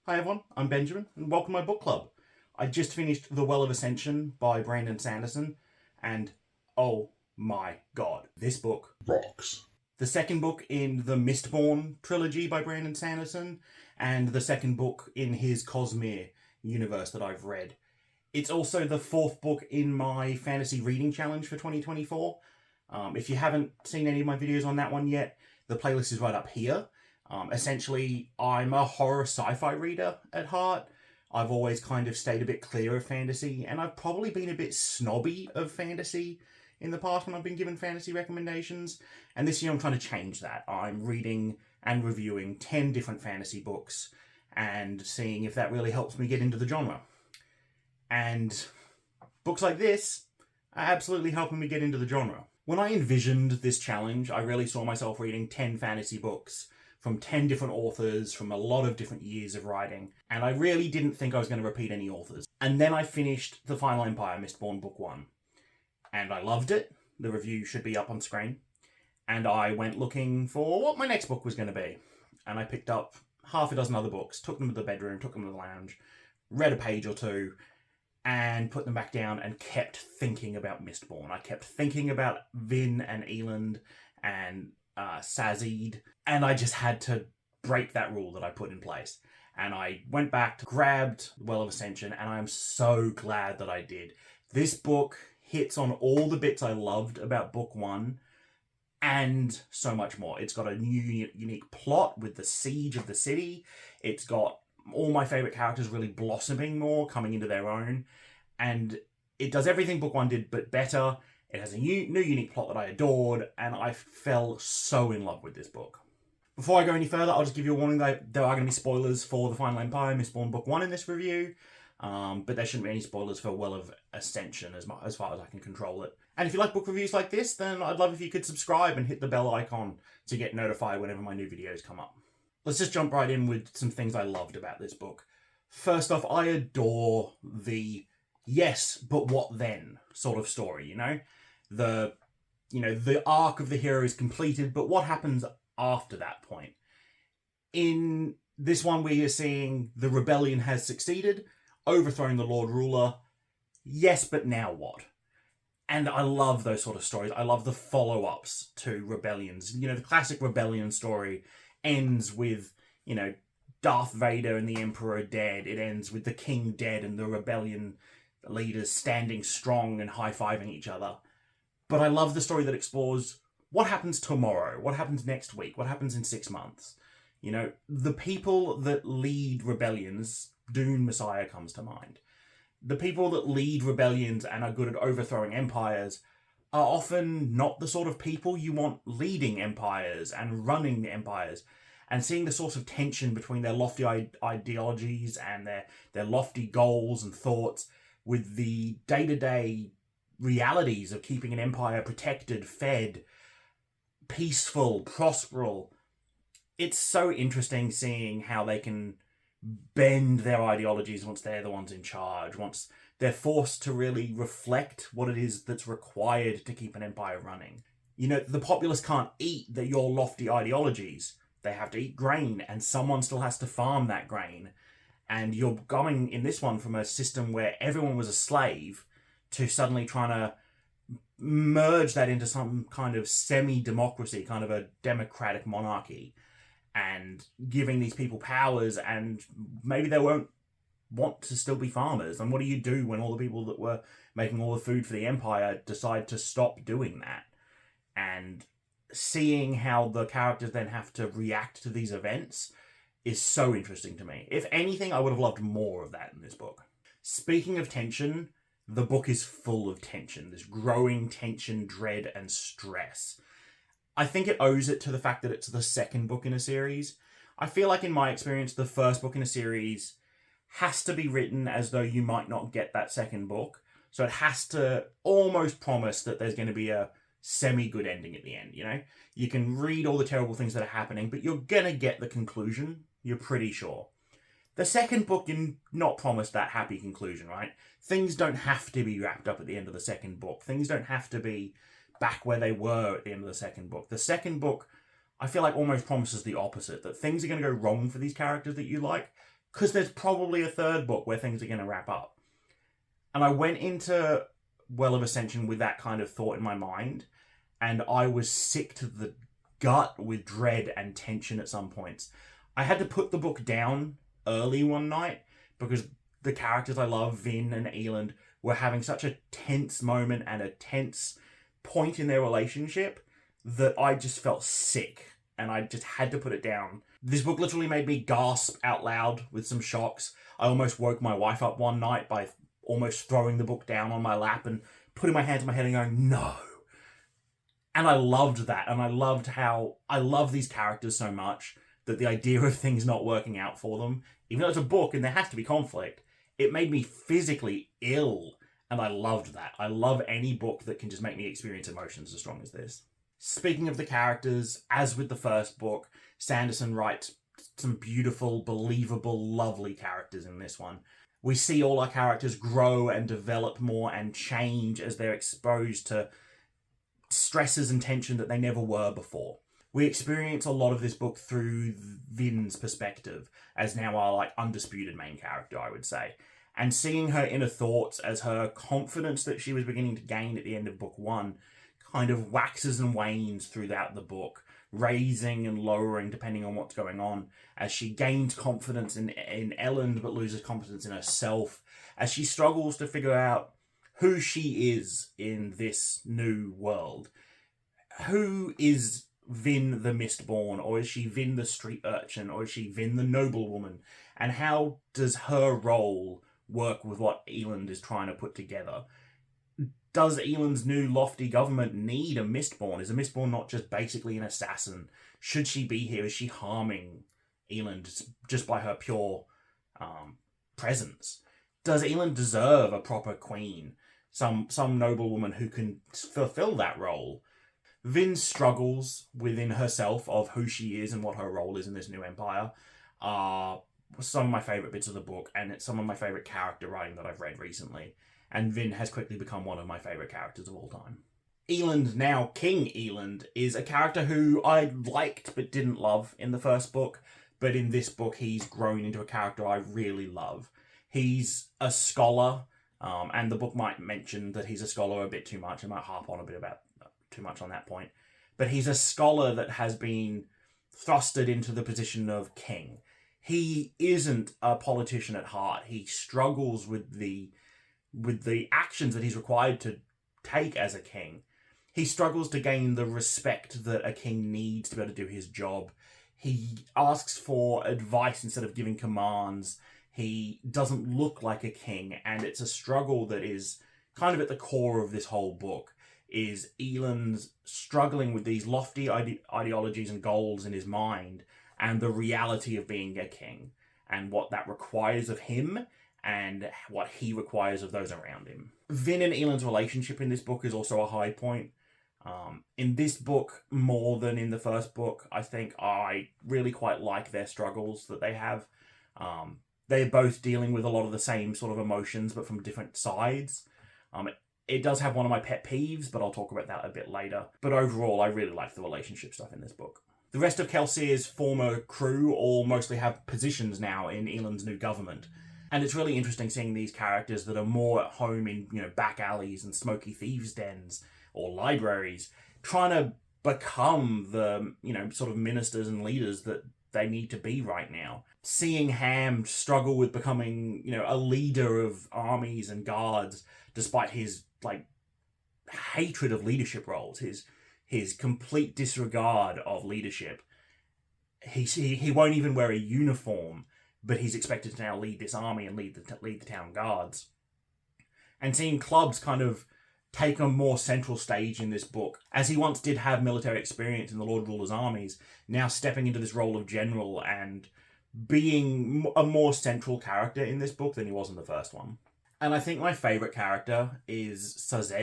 Hi everyone, I'm Benjamin, and welcome to my book club. I just finished The Well of Ascension by Brandon Sanderson, and oh my god, this book rocks. The second book in the Mistborn Trilogy by Brandon Sanderson, and the second book in his Cosmere universe that I've read. It's also the fourth book in my fantasy reading challenge for 2024. If you haven't seen any of my videos on that one yet, the playlist is right up here. Essentially, I'm a horror sci-fi reader at heart. I've always kind of stayed a bit clear of fantasy, and I've probably been a bit snobby of fantasy in the past when I've been given fantasy recommendations. And this year I'm trying to change that. I'm reading and reviewing 10 different fantasy books and seeing if that really helps me get into the genre. And books like this are absolutely helping me get into the genre. When I envisioned this challenge, I really saw myself reading 10 fantasy books from 10 different authors from a lot of different years of writing, and I really didn't think I was going to repeat any authors. And then I finished The Final Empire, Mistborn Book 1, and I loved it. The review should be up on screen. And I went looking for what my next book was going to be. And I picked up half a dozen other books, took them to the bedroom, took them to the lounge, read a page or two, and put them back down and kept thinking about Mistborn. I kept thinking about Vin and Eland and Sazid, and I just had to break that rule that I put in place. And I went back, grabbed Well of Ascension, and I'm so glad that I did. This book hits on all the bits I loved about book one, and so much more. It's got a new, unique plot with the siege of the city. It's got all my favourite characters really blossoming more, coming into their own. And it does everything book one did, but better. It has a new, unique plot that I adored, and I fell so in love with this book. Before I go any further, I'll just give you a warning that there are going to be spoilers for The Final Empire, Mistborn Book 1 in this review, but there shouldn't be any spoilers for Well of Ascension as far as I can control it. And if you like book reviews like this, then I'd love if you could subscribe and hit the bell icon to get notified whenever my new videos come up. Let's just jump right in with some things I loved about this book. First off, I adore the yes, but what then sort of story, you know? The arc of the hero is completed, but what happens after that point? In this one, we are seeing the rebellion has succeeded, overthrowing the Lord Ruler. Yes, but now what? And I love those sort of stories. I love the follow-ups to rebellions. You know, the classic rebellion story ends with, Darth Vader and the Emperor dead. It ends with the king dead and the rebellion leaders standing strong and high-fiving each other. But I love the story that explores what happens tomorrow, what happens next week, what happens in 6 months. The people that lead rebellions, Dune Messiah comes to mind. The people that lead rebellions and are good at overthrowing empires are often not the sort of people you want leading empires and running empires, and seeing the source of tension between their lofty ideologies and their lofty goals and thoughts with the day-to-day realities of keeping an empire protected, fed, peaceful, prosperous. It's so interesting seeing how they can bend their ideologies once they're the ones in charge, once they're forced to really reflect what it is that's required to keep an empire running. The populace can't eat your lofty ideologies. They have to eat grain, and someone still has to farm that grain. And you're going, in this one, from a system where everyone was a slave to suddenly trying to merge that into some kind of semi-democracy, kind of a democratic monarchy, and giving these people powers, and maybe they won't want to still be farmers. And what do you do when all the people that were making all the food for the empire decide to stop doing that? And seeing how the characters then have to react to these events is so interesting to me. If anything, I would have loved more of that in this book. Speaking of tension, the book is full of tension, this growing tension, dread, and stress. I think it owes it to the fact that it's the second book in a series. I feel like, in my experience, the first book in a series has to be written as though you might not get that second book. So it has to almost promise that there's going to be a semi-good ending at the end, You can read all the terrible things that are happening, but you're going to get the conclusion, you're pretty sure. The second book, you're not promised that happy conclusion, right? Things don't have to be wrapped up at the end of the second book. Things don't have to be back where they were at the end of the second book. The second book, I feel like, almost promises the opposite, that things are going to go wrong for these characters that you like, because there's probably a third book where things are going to wrap up. And I went into Well of Ascension with that kind of thought in my mind, and I was sick to the gut with dread and tension at some points. I had to put the book down early one night because the characters I love, Vin and Eland, were having such a tense moment and a tense point in their relationship that I just felt sick, and I just had to put it down. This book literally made me gasp out loud with some shocks. I almost woke my wife up one night by almost throwing the book down on my lap and putting my hand to my head and going, no. And I loved that, and I loved how I love these characters so much that the idea of things not working out for them, even though it's a book and there has to be conflict, it made me physically ill, and I loved that. I love any book that can just make me experience emotions as strong as this. Speaking of the characters, as with the first book, Sanderson writes some beautiful, believable, lovely characters in this one. We see all our characters grow and develop more and change as they're exposed to stresses and tension that they never were before. We experience a lot of this book through Vin's perspective, as now our undisputed main character, I would say. And seeing her inner thoughts as her confidence that she was beginning to gain at the end of book one kind of waxes and wanes throughout the book, raising and lowering depending on what's going on, as she gains confidence in Elend but loses confidence in herself, as she struggles to figure out who she is in this new world. Who is Vin the Mistborn, or is she Vin the street urchin, or is she Vin the noblewoman? And how does her role work with what Eland is trying to put together? Does Eland's new lofty government need a Mistborn? Is a Mistborn not just basically an assassin? Should she be here? Is she harming Eland just by her pure presence? Does Eland deserve a proper queen? Some noblewoman who can fulfill that role? Vin's struggles within herself of who she is and what her role is in this new empire are some of my favourite bits of the book, and it's some of my favourite character writing that I've read recently. And Vin has quickly become one of my favourite characters of all time. Eland, now King Eland, is a character who I liked but didn't love in the first book, but in this book he's grown into a character I really love. He's a scholar, and the book might mention that he's a scholar a bit too much. I might harp on a bit about too much on that point. But he's a scholar that has been thrusted into the position of king. He isn't a politician at heart. He struggles with the actions that he's required to take as a king. He struggles to gain the respect that a king needs to be able to do his job. He asks for advice instead of giving commands. He doesn't look like a king, and it's a struggle that is kind of at the core of this whole book, is Eland's struggling with these lofty ideologies and goals in his mind, and the reality of being a king, and what that requires of him, and what he requires of those around him. Vin and Eland's relationship in this book is also a high point. In this book, more than in the first book, I think I really quite like their struggles that they have. They're both dealing with a lot of the same sort of emotions, but from different sides. It does have one of my pet peeves, but I'll talk about that a bit later. But overall, I really like the relationship stuff in this book. The rest of Kelsier's former crew all mostly have positions now in Eland's new government. And it's really interesting seeing these characters that are more at home in, back alleys and smoky thieves' dens or libraries, trying to become the, sort of ministers and leaders that they need to be right now. Seeing Ham struggle with becoming, a leader of armies and guards, despite his, hatred of leadership roles, his complete disregard of leadership. He won't even wear a uniform, but he's expected to now lead this army and lead the town guards. And seeing Clubs kind of take a more central stage in this book, as he once did have military experience in the Lord Ruler's armies, now stepping into this role of general and being a more central character in this book than he was in the first one. And I think my favourite character is Sazed.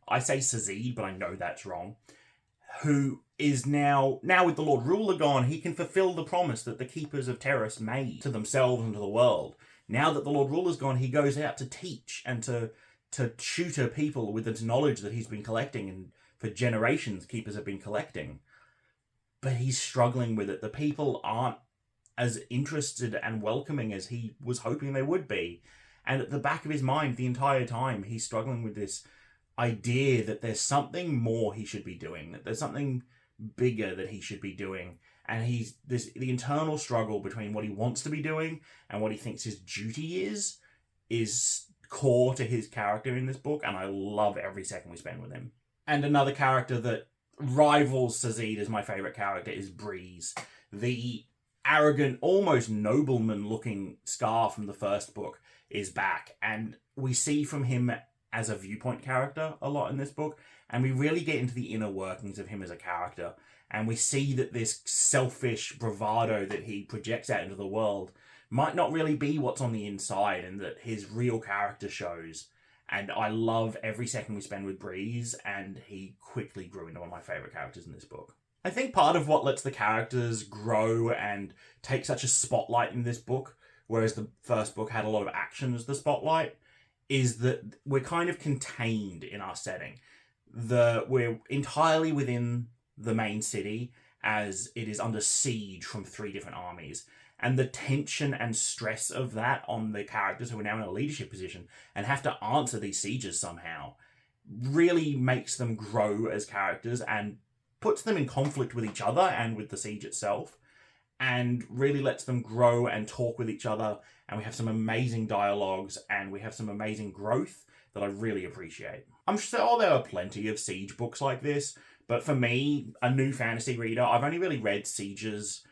I say Sazed, but I know that's wrong. Who is now with the Lord Ruler gone, he can fulfill the promise that the Keepers of Terrace made to themselves and to the world. Now that the Lord Ruler's gone, he goes out to teach and to tutor people with the knowledge that he's been collecting, and for generations Keepers have been collecting. But he's struggling with it. The people aren't as interested and welcoming as he was hoping they would be. And at the back of his mind, the entire time, he's struggling with this idea that there's something more he should be doing, that there's something bigger that he should be doing. And the internal struggle between what he wants to be doing and what he thinks his duty is core to his character in this book, and I love every second we spend with him. And another character that rivals Sazid as my favourite character is Breeze, the arrogant, almost nobleman-looking Scar from the first book is back, and we see from him as a viewpoint character a lot in this book, and we really get into the inner workings of him as a character, and we see that this selfish bravado that he projects out into the world might not really be what's on the inside, and that his real character shows. And I love every second we spend with Breeze, and he quickly grew into one of my favourite characters in this book. I think part of what lets the characters grow and take such a spotlight in this book, whereas the first book had a lot of action as the spotlight, is that we're kind of contained in our setting. We're entirely within the main city, as it is under siege from 3 different armies. And the tension and stress of that on the characters who are now in a leadership position and have to answer these sieges somehow really makes them grow as characters and puts them in conflict with each other and with the siege itself, and really lets them grow and talk with each other. And we have some amazing dialogues, and we have some amazing growth that I really appreciate. I'm sure there are plenty of siege books like this, but for me, a new fantasy reader, I've only really read sieges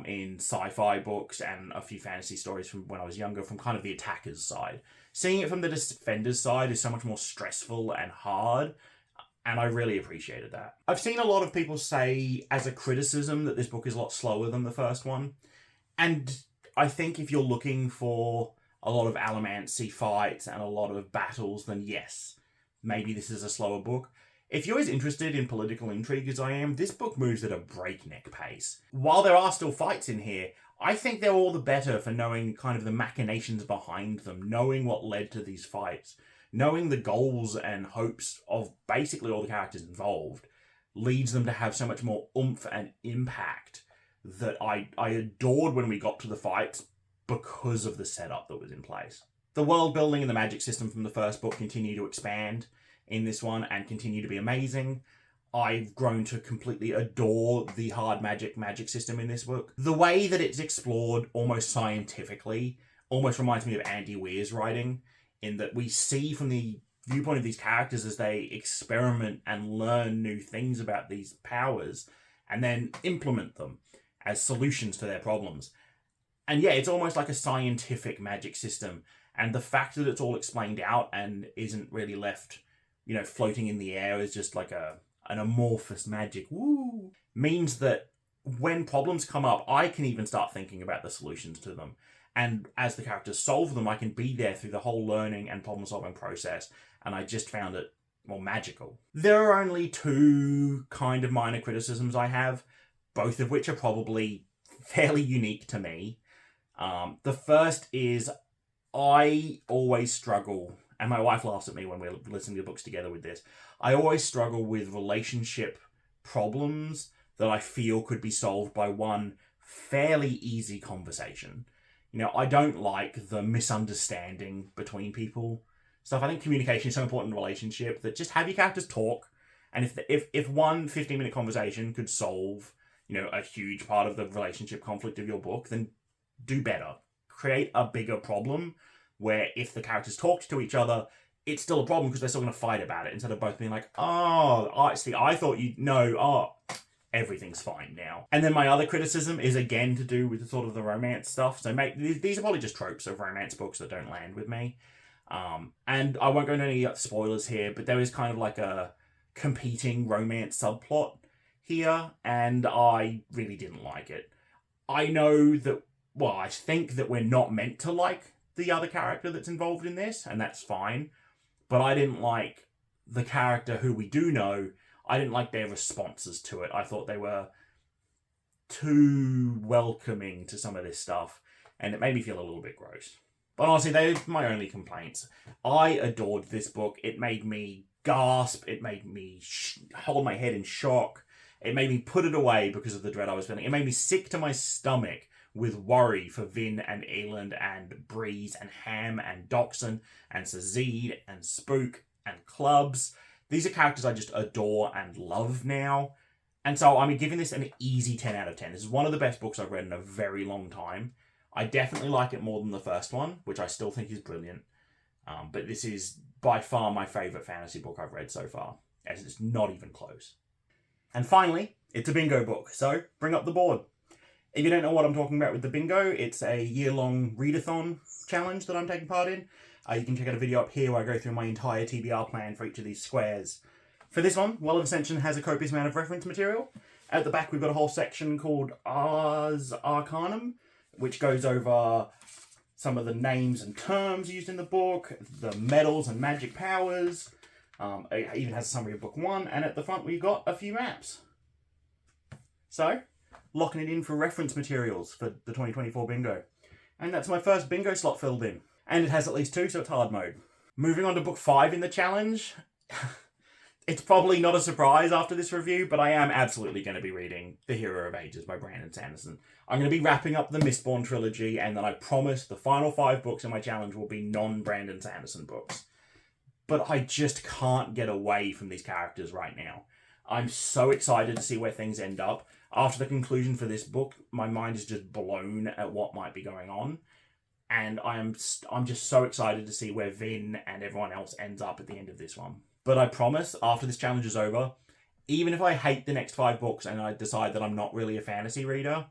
in sci-fi books and a few fantasy stories from when I was younger, from kind of the attacker's side. Seeing it from the defender's side is so much more stressful and hard, and I really appreciated that. I've seen a lot of people say as a criticism that this book is a lot slower than the first one, and I think if you're looking for a lot of Allomancy fights and a lot of battles, then yes, maybe this is a slower book. If you're as interested in political intrigue as I am, this book moves at a breakneck pace. While there are still fights in here, I think they're all the better for knowing kind of the machinations behind them, knowing what led to these fights, knowing the goals and hopes of basically all the characters involved, leads them to have so much more oomph and impact that I adored when we got to the fights because of the setup that was in place. The world building and the magic system from the first book continue to expand in this one and continue to be amazing. I've grown to completely adore the hard magic system in this book. The way that it's explored almost scientifically almost reminds me of Andy Weir's writing, in that we see from the viewpoint of these characters as they experiment and learn new things about these powers and then implement them as solutions to their problems. And yeah, it's almost like a scientific magic system, and the fact that it's all explained out and isn't really left, floating in the air as just like an amorphous magic, means that when problems come up, I can even start thinking about the solutions to them. And as the characters solve them, I can be there through the whole learning and problem-solving process, and I just found it, magical. There are only 2 kind of minor criticisms I have, both of which are probably fairly unique to me. The first is I always struggle, and my wife laughs at me when we're listening to books together with this, I always struggle with relationship problems that I feel could be solved by one fairly easy conversation. I don't like the misunderstanding between people stuff. I think communication is so important in a relationship that just have your characters talk, and if one 15-minute conversation could solve, a huge part of the relationship conflict of your book, then do better. Create a bigger problem where if the characters talked to each other, it's still a problem because they're still going to fight about it, instead of both being like, I thought everything's fine now. And then my other criticism is again to do with sort of the romance stuff. So these are probably just tropes of romance books that don't land with me. And I won't go into any spoilers here, but there is kind of like a competing romance subplot here, and I really didn't like it. I know that, I think that we're not meant to like the other character that's involved in this, and that's fine. But I didn't like the character who we do know. I didn't like their responses to it. I thought they were too welcoming to some of this stuff, and it made me feel a little bit gross. But honestly, they're my only complaints. I adored this book. It made me gasp. It made me hold my head in shock. It made me put it away because of the dread I was feeling. It made me sick to my stomach with worry for Vin and Eland and Breeze and Ham and Doxon and Sazid and Spook and Clubs. These are characters I just adore and love now. And so I'm giving this an easy 10 out of 10. This is one of the best books I've read in a very long time. I definitely like it more than the first one, which I still think is brilliant. But this is by far my favourite fantasy book I've read so far, as it's not even close. And finally, it's a bingo book, so bring up the board. If you don't know what I'm talking about with the bingo, it's a year-long readathon challenge that I'm taking part in. You can check out a video up here where I go through my entire TBR plan for each of these squares. For this one, Well of Ascension has a copious amount of reference material. At the back, we've got a whole section called Ars Arcanum, which goes over some of the names and terms used in the book, the metals and magic powers. It even has a summary of book 1, and at the front we've got a few maps. So, locking it in for reference materials for the 2024 bingo. And that's my first bingo slot filled in. And it has at least 2, so it's hard mode. Moving on to book 5 in the challenge. It's probably not a surprise after this review, but I am absolutely going to be reading The Hero of Ages by Brandon Sanderson. I'm going to be wrapping up the Mistborn Trilogy, and then I promise the final 5 books in my challenge will be non-Brandon Sanderson books. But I just can't get away from these characters right now. I'm so excited to see where things end up. After the conclusion for this book, my mind is just blown at what might be going on. And I'm just so excited to see where Vin and everyone else ends up at the end of this one. But I promise, after this challenge is over, even if I hate the next 5 books and I decide that I'm not really a fantasy reader,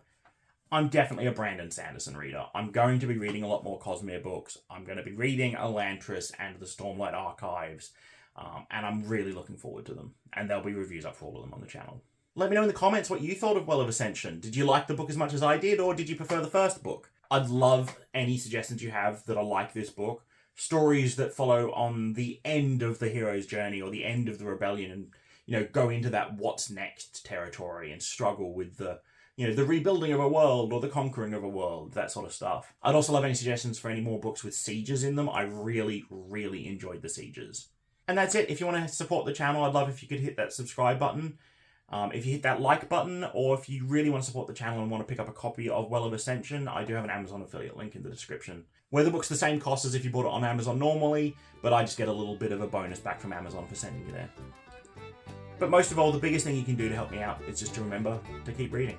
I'm definitely a Brandon Sanderson reader. I'm going to be reading a lot more Cosmere books. I'm going to be reading Elantris and the Stormlight Archives. And I'm really looking forward to them. And there'll be reviews up for all of them on the channel. Let me know in the comments what you thought of Well of Ascension. Did you like the book as much as I did, or did you prefer the first book? I'd love any suggestions you have that are like this book. Stories that follow on the end of the hero's journey or the end of the rebellion and, go into that what's next territory and struggle with the rebuilding of a world or the conquering of a world, that sort of stuff. I'd also love any suggestions for any more books with sieges in them. I really, really enjoyed the sieges. And that's it. If you want to support the channel, I'd love if you could hit that subscribe button. If you hit that like button, or if you really want to support the channel and want to pick up a copy of Well of Ascension, I do have an Amazon affiliate link in the description, where the book's the same cost as if you bought it on Amazon normally, but I just get a little bit of a bonus back from Amazon for sending you there. But most of all, the biggest thing you can do to help me out is just to remember to keep reading.